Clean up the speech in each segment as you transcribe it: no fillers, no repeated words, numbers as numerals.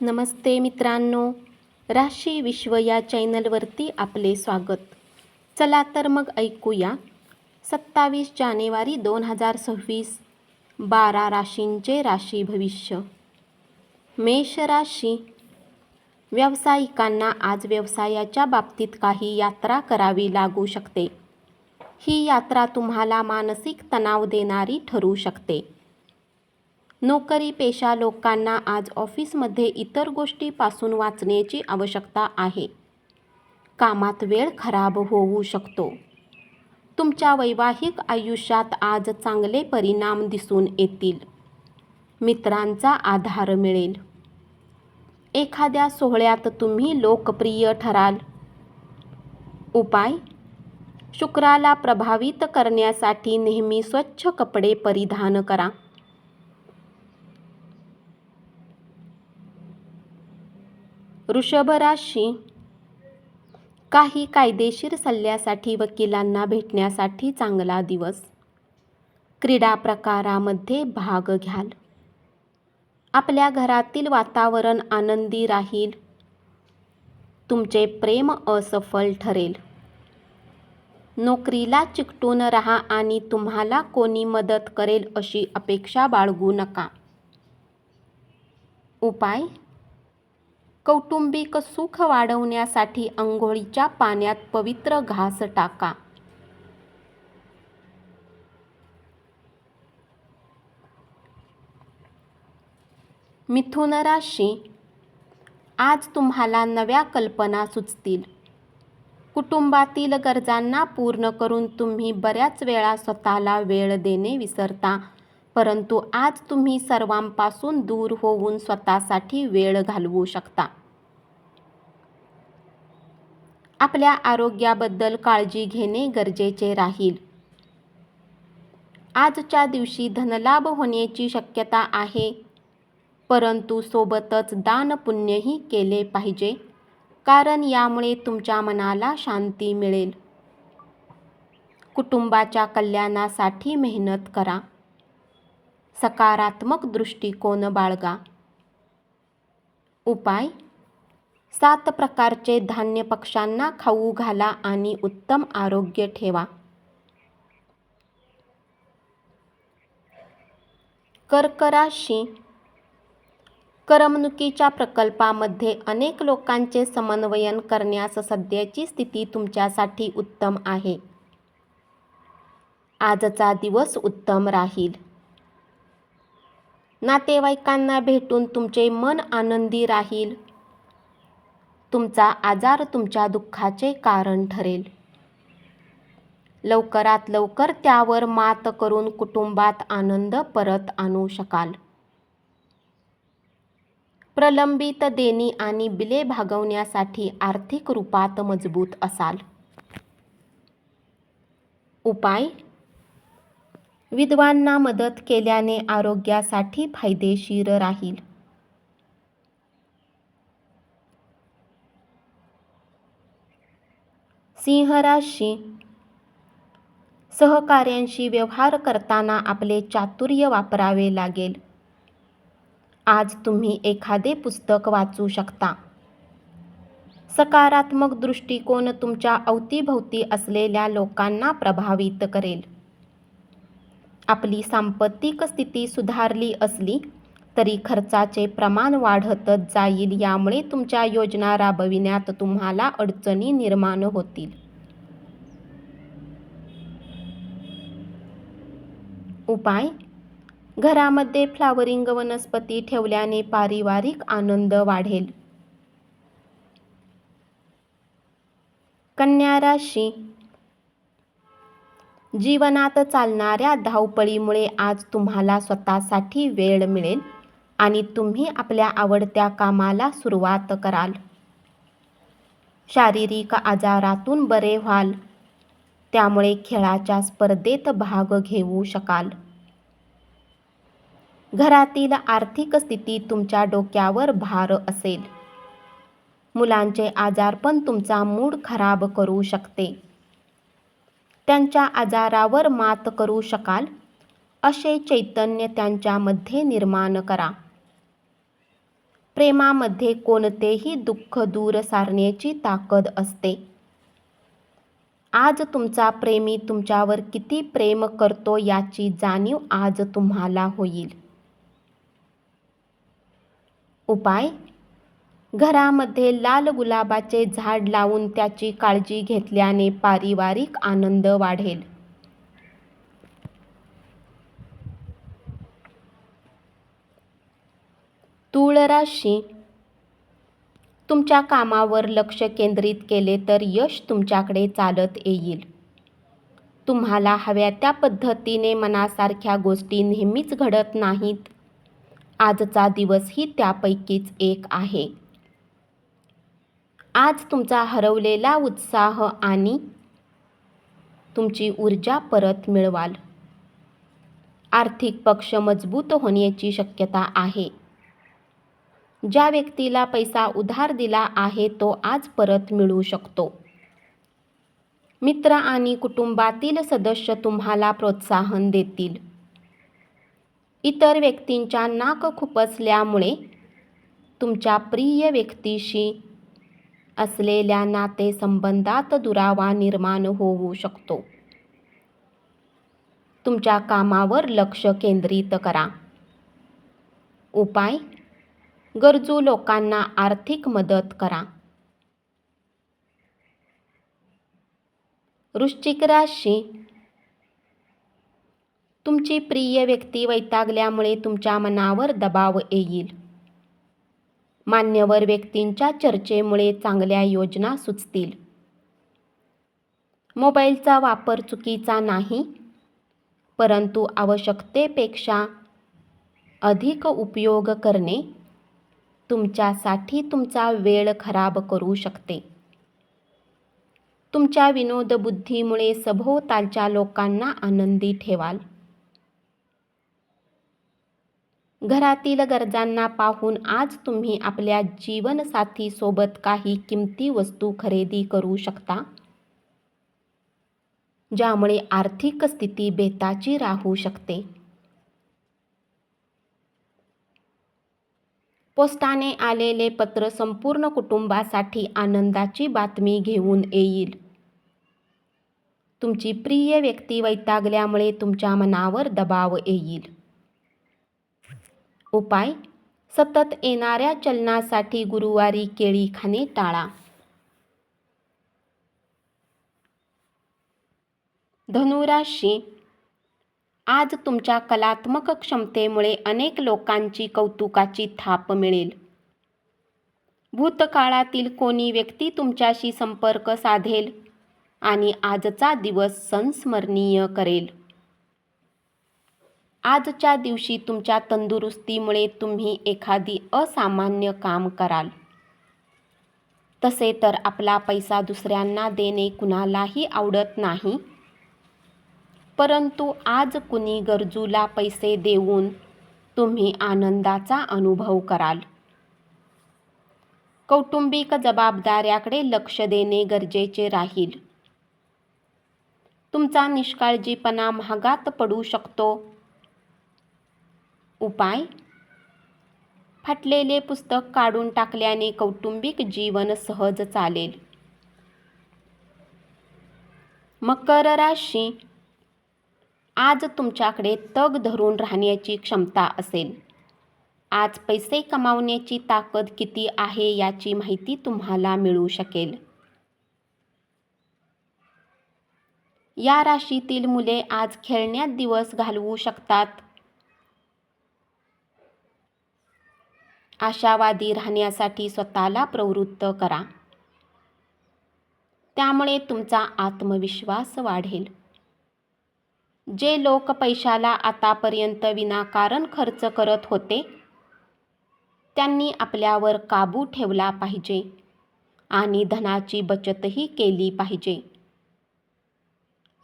नमस्ते मित्रांनो, राशी विश्व या चॅनलवरती आपले स्वागत. चला तर मग ऐकूया 27 जानेवारी 2026 12 राशींचे राशी भविष्य. मेष राशी. व्यावसायिकांना आज व्यवसायाच्या बाबतीत काही यात्रा करावी लागू शकते. ही यात्रा तुम्हाला मानसिक तणाव देणारी ठरू शकते. नोकरी पेशा लोकांना आज ऑफिसमध्ये इतर गोष्टींपासून वाचण्याची आवश्यकता आहे. कामात वेळ खराब होऊ शकतो. तुमच्या वैवाहिक आयुष्यात आज चांगले परिणाम दिसून येतील. मित्रांचा आधार मिळेल. एखाद्या सोहळ्यात तुम्ही लोकप्रिय ठराल. उपाय: शुक्राला प्रभावित करण्यासाठी नेहमी स्वच्छ कपडे परिधान करा. वृषभ राशी. काही कायदेशीर सल्ल्यासाठी वकिलांना भेटण्यासाठी चांगला दिवस. क्रीडा प्रकारामध्ये भाग घ्याल. आपल्या घरातील वातावरण आनंदी राहील. तुमचे प्रेम असफल ठरेल. नोकरीला चिकटून राहा आणि तुम्हाला कोणी मदत करेल अशी अपेक्षा बाळगू नका. उपाय: कौटुंबिक सुख वाढवण्यासाठी अंघोळीच्या पाण्यात पवित्र घास टाका. मिथुन राशी. आज तुम्हाला नव्या कल्पना सुचतील. कुटुंबातील गरजांना पूर्ण करून तुम्ही बऱ्याच वेळा स्वतःला वेळ देणे विसरता, परंतु आज तुम्ही सर्वांपासून दूर होऊन स्वतःसाठी वेळ घालवू शकता. आपल्या आरोग्याबद्दल काळजी घेणे गरजेचे राहील. आजच्या दिवशी धनलाभ होण्याची शक्यता आहे, परंतु सोबतच दान पुण्यही केले पाहिजे, कारण यामुळे तुमच्या मनाला शांती मिळेल. कुटुंबाच्या कल्याणासाठी मेहनत करा. सकारात्मक दृष्टिकोन बाळगा. उपाय: 7 प्रकारचे धान्य पक्ष्यांना खाऊ घाला आणि उत्तम आरोग्य ठेवा. कर्क राशी. करमणुकीच्या प्रकल्पामध्ये अनेक लोकांचे समन्वयन करण्यास सध्याची स्थिती तुमच्यासाठी उत्तम आहे. आजचा दिवस उत्तम राहील. नातेवाईकांना भेटून तुमचे मन आनंदी राहील. तुमचा आजार तुमच्या दुःखाचे कारण ठरेल. लवकरात लवकर त्यावर मात करून कुटुंबात आनंद परत आणू शकाल. प्रलंबित देणी आणि बिले भागवण्यासाठी आर्थिक रूपात मजबूत असाल. उपाय: विधवांना मदत केल्याने आरोग्यासाठी फायदेशीर राहील. सिंह राशी. सहकाऱ्यांशी व्यवहार करताना आपले चातुर्य वापरावे लागेल. आज तुम्ही एखादे पुस्तक वाचू शकता. सकारात्मक दृष्टिकोन तुमच्या अवतीभोवती असलेल्या लोकांना प्रभावित करेल. आपली सांपत्तिक स्थिती सुधारली असली तरी खर्चाचे प्रमाण वाढतच जाईल, यामुळे तुमच्या योजना राबविण्यात तुम्हाला अडचणी निर्माण होतील. उपाय: घरामध्ये फ्लॉवरिंग वनस्पती ठेवल्याने पारिवारिक आनंद वाढेल. कन्या राशी. जीवनात चालणाऱ्या धावपळीमुळे आज तुम्हाला स्वतःसाठी वेळ मिळेल आणि तुम्ही आपल्या आवडत्या कामाला सुरुवात कराल. शारीरिक आजारातून बरे व्हाल, त्यामुळे खेळाच्या स्पर्धेत भाग घेऊ शकाल. घरातील आर्थिक स्थिती तुमच्या डोक्यावर भार असेल. मुलांचे आजारपण तुमचा मूड खराब करू शकते. त्यांच्या आजारावर मात करू शकाल असे चैतन्य त्यांच्यामध्ये निर्माण करा. प्रेमामध्ये कोणतेही दुःख दूर सारण्याची ताकद असते. आज तुमचा प्रेमी तुमच्यावर किती प्रेम करतो याची जाणीव आज तुम्हाला होईल. उपाय: घरामध्ये लाल गुलाबाचे झाड लावून त्याची काळजी घेतल्याने पारिवारिक आनंद वाढेल. तूळ राशी: तुमच्या कामावर लक्ष केंद्रित केले तर यश तुमच्याकडे चालत येईल. तुम्हाला हव्या त्या पद्धतीने मनासारख्या गोष्टी नेहमीच घडत नाहीत. आजचा दिवसही त्यापैकीच एक आहे. आज तुमचा हरवलेला उत्साह आणि तुमची ऊर्जा परत मिळवाल. आर्थिक पक्ष मजबूत होण्याची शक्यता आहे. ज्या व्यक्तीला पैसा उधार दिला आहे तो आज परत मिळू शकतो. मित्र आणि कुटुंबातील सदस्य तुम्हाला प्रोत्साहन देतील. इतर व्यक्तींच्या नाक खुपसल्यामुळे तुमच्या प्रिय व्यक्तीशी असलेल्या नातेसंबंधात दुरावा निर्माण होऊ शकतो. तुमच्या कामावर लक्ष केंद्रित करा. उपाय: गरजू लोकांना आर्थिक मदत करा. वृश्चिक राशी: तुमची प्रिय व्यक्ती वैतागल्यामुळे तुमच्या मनावर दबाव येईल. मान्यवर व्यक्तींच्या चर्चेमुळे चांगल्या योजना सुचतील. मोबाईलचा वापर चुकीचा नाही, परंतु आवश्यकतेपेक्षा अधिक उपयोग करणे तुमच्यासाठी तुमचा वेळ खराब करू शकते. तुमच्या विनोदबुद्धीमुळे सभोवतालच्या लोकांना आनंदी ठेवाल. घरातील गरजांना पाहून आज तुम्ही आपल्या जीवनसाथीसोबत काही किमती वस्तू खरेदी करू शकता, ज्यामुळे आर्थिक स्थिती बेताची राहू शकते. पोस्टाने आलेले पत्र संपूर्ण कुटुंबासाठी आनंदाची बातमी घेऊन येईल. तुमची प्रिय व्यक्ती वैतागल्यामुळे तुमच्या मनावर दबाव येईल. उपाय: सतत येणाऱ्या चलनासाठी गुरुवारी केळी खाणे टाळा. धनु राशी: आज तुमच्या कलात्मक क्षमतेमुळे अनेक लोकांची कौतुकाची थाप मिळेल. भूतकाळातील कोणी व्यक्ती तुमच्याशी संपर्क साधेल आणि आजचा दिवस संस्मरणीय करेल. आजच्या दिवशी तुमच्या तंदुरुस्तीमुळे तुम्ही एखादी असामान्य काम कराल. तसे तर आपला पैसा दुसऱ्यांना देणे कुणालाही आवडत नाही, परंतु आज कुणी गरजूला पैसे देऊन तुम्ही आनंदाचा अनुभव कराल. कौटुंबिक जबाबदाऱ्याकडे लक्ष देणे गरजेचे राहील. तुमचा निष्काळजीपणा महागात पडू शकतो. उपाय: फाटलेले पुस्तक काढून टाकल्याने कौटुंबिक जीवन सहज चालेल. मकर राशी: आज तुमच्याकडे तग धरून राहण्याची क्षमता असेल. आज पैसे कमावण्याची ताकद किती आहे याची माहिती तुम्हाला मिळू शकेल. या राशीतील मुले आज खेळण्यात दिवस घालवू शकतात. आशावादी राहण्यासाठी स्वतःला प्रवृत्त करा. त्यामुळे तुमचा आत्मविश्वास वाढेल. जे लोक पैशाला आतापर्यंत विनाकारण खर्च करत होते, त्यांनी आपल्यावर काबू ठेवला पाहिजे आणि धनाची बचतही केली पाहिजे.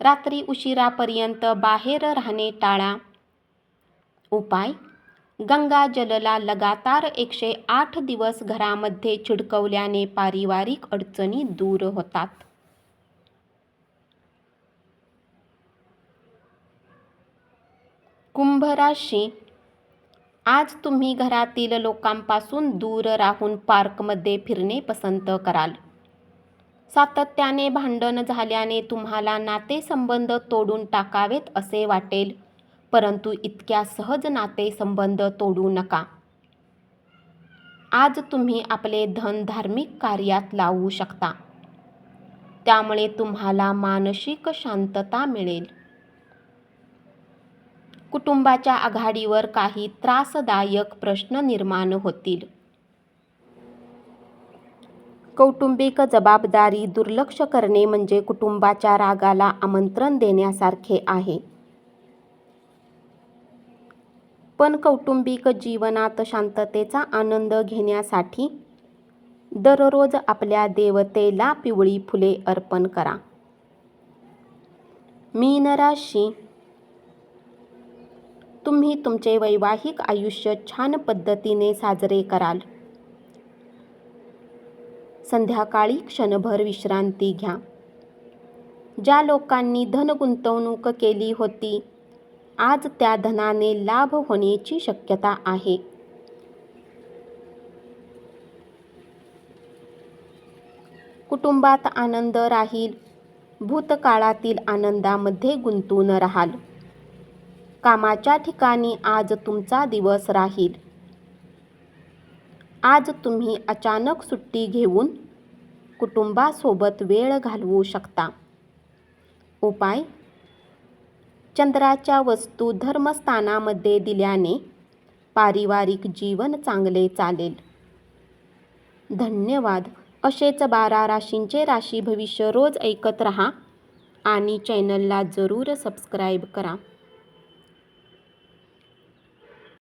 रात्री उशिरापर्यंत बाहेर राहणे टाळा. उपाय: गंगाजलला लगातार 108 दिवस घरामध्ये छिडकवल्याने पारिवारिक अडचणी दूर होतात. कुंभ राशी: आज तुम्ही घरातील लोकांपासून दूर राहून पार्कमध्ये फिरणे पसंत कराल. सातत्याने भांडण झाल्याने तुम्हाला नातेसंबंध तोडून टाकावेत असे वाटेल, परंतु इतक्या सहज नातेसंबंध तोडू नका. आज तुम्ही आपले धन धार्मिक कार्यात लावू शकता. त्यामुळे तुम्हाला मानसिक शांतता मिळेल. कुटुंबाच्या आघाडीवर काही त्रासदायक प्रश्न निर्माण होतील. कौटुंबिक जबाबदारी दुर्लक्ष करणे म्हणजे कुटुंबाच्या रागाला आमंत्रण देण्यासारखे आहे. पण कौटुंबिक जीवनात शांततेचा आनंद घेण्यासाठी दररोज आपल्या देवतेला पिवळी फुले अर्पण करा. मीन राशी, तुम्ही तुमचे वैवाहिक आयुष्य छान पद्धतीने साजरे कराल. संध्याकाळी क्षणभर विश्रांती घ्या. ज्या लोकांनी धन गुंतवणूक केली होती, आज त्या धनाने लाभ होण्याची शक्यता आहे. कुटुंबात आनंद राहील. भूतकाळातील आनंदामध्ये गुंतून राहाल. कामाच्या ठिकाणी आज तुमचा दिवस राहील. आज तुम्ही अचानक सुट्टी घेऊन कुटुंबासोबत वेळ घालवू शकता. उपाय: चंद्राच्या वस्तू धर्मस्थानामध्ये दिल्याने पारिवारिक जीवन चांगले चालेल. धन्यवाद. असेच 12 राशींचे राशी भविष्य रोज ऐकत रहा आणि चॅनलला जरूर सबस्क्राईब करा.